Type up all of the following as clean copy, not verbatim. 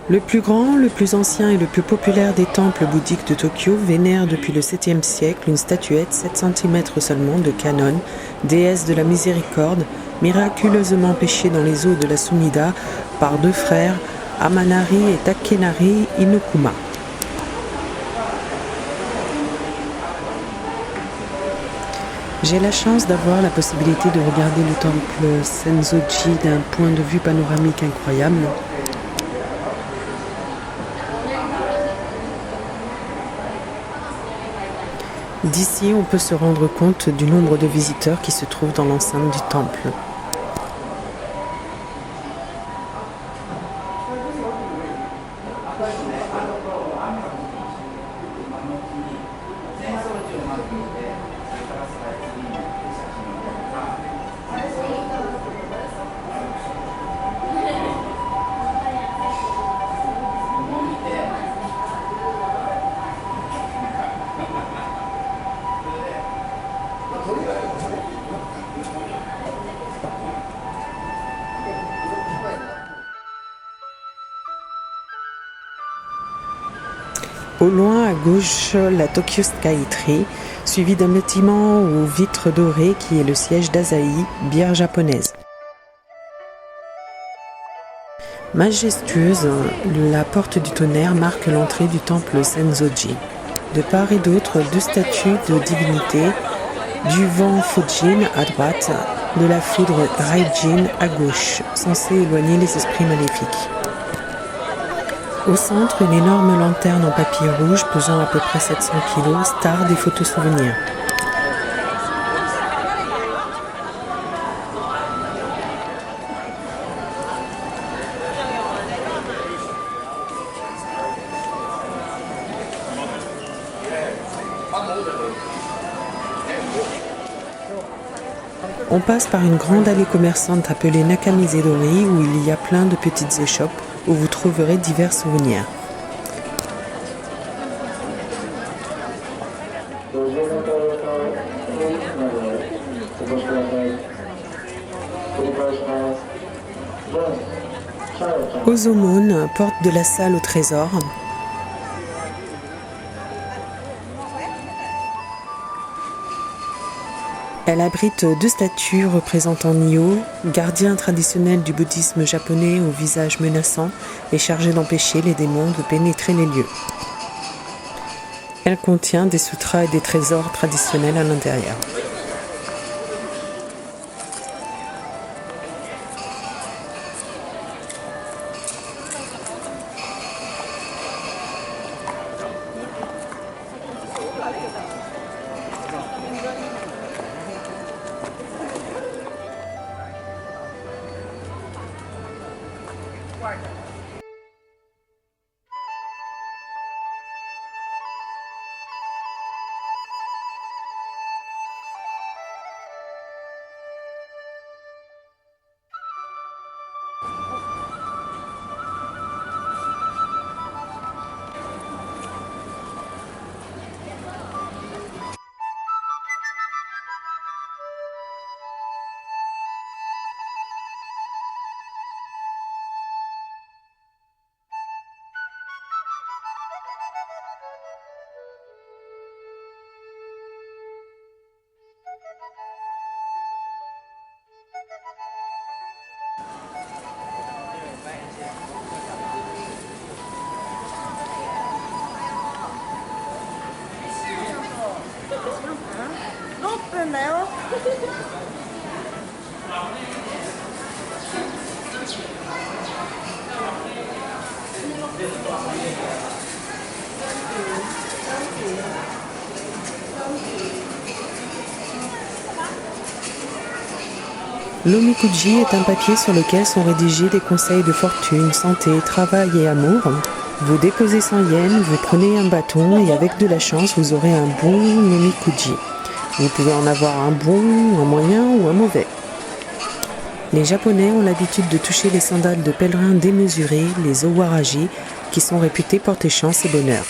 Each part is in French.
Le plus grand, le plus ancien et le plus populaire des temples bouddhiques de Tokyo vénère depuis le 7e siècle une statuette 7 cm seulement de Kannon, déesse de la miséricorde, miraculeusement pêchée dans les eaux de la Sumida par deux frères, Amanari et Takenari Inokuma. J'ai la chance d'avoir la possibilité de regarder le temple Sensoji d'un point de vue panoramique incroyable. D'ici, on peut se rendre compte du nombre de visiteurs qui se trouvent dans l'enceinte du temple. Au loin, à gauche, la Tokyo Skytree, suivie d'un bâtiment aux vitres dorées qui est le siège d'Asahi, bière japonaise. Majestueuse, la porte du tonnerre marque l'entrée du temple Sensoji. De part et d'autre, deux statues de divinités, du vent Fujin à droite, de la foudre Raijin à gauche, censée éloigner les esprits maléfiques. Au centre, une énorme lanterne en papier rouge pesant à peu près 700 kg, star des photos souvenirs. On passe par une grande allée commerçante appelée Nakamizedori où il y a plein de petites échoppes où vous trouverez divers souvenirs. Ozomone, porte de la salle au trésor. Elle abrite deux statues représentant Nyo, gardien traditionnel du bouddhisme japonais au visage menaçant et chargé d'empêcher les démons de pénétrer les lieux. Elle contient des sutras et des trésors traditionnels à l'intérieur. L'omikuji est un papier sur lequel sont rédigés des conseils de fortune, santé, travail et amour. Vous déposez 100 yens, vous prenez un bâton et avec de la chance, vous aurez un bon omikuji. Vous pouvez en avoir un bon, un moyen ou un mauvais. Les Japonais ont l'habitude de toucher les sandales de pèlerins démesurés, les owaraji, qui sont réputés porter chance et bonheur.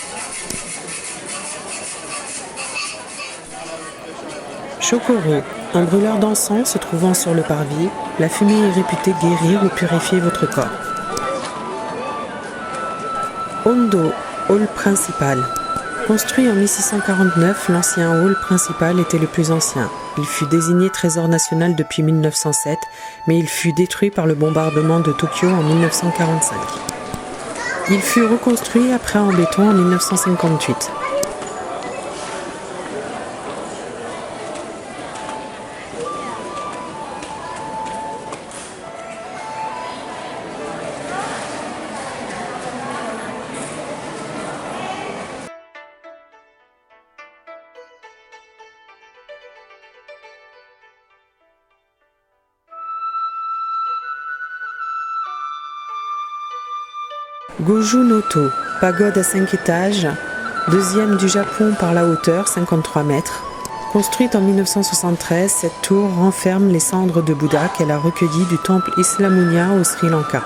Shokoro, un brûleur d'encens se trouvant sur le parvis, la fumée est réputée guérir ou purifier votre corps. Hondo, hall principal. Construit en 1649, l'ancien hall principal était le plus ancien. Il fut désigné trésor national depuis 1907, mais il fut détruit par le bombardement de Tokyo en 1945. Il fut reconstruit après en béton en 1958. Goju Noto, pagode à 5 étages, deuxième du Japon par la hauteur, 53 mètres. Construite en 1973, cette tour renferme les cendres de Bouddha qu'elle a recueillies du temple Islamounia au Sri Lanka.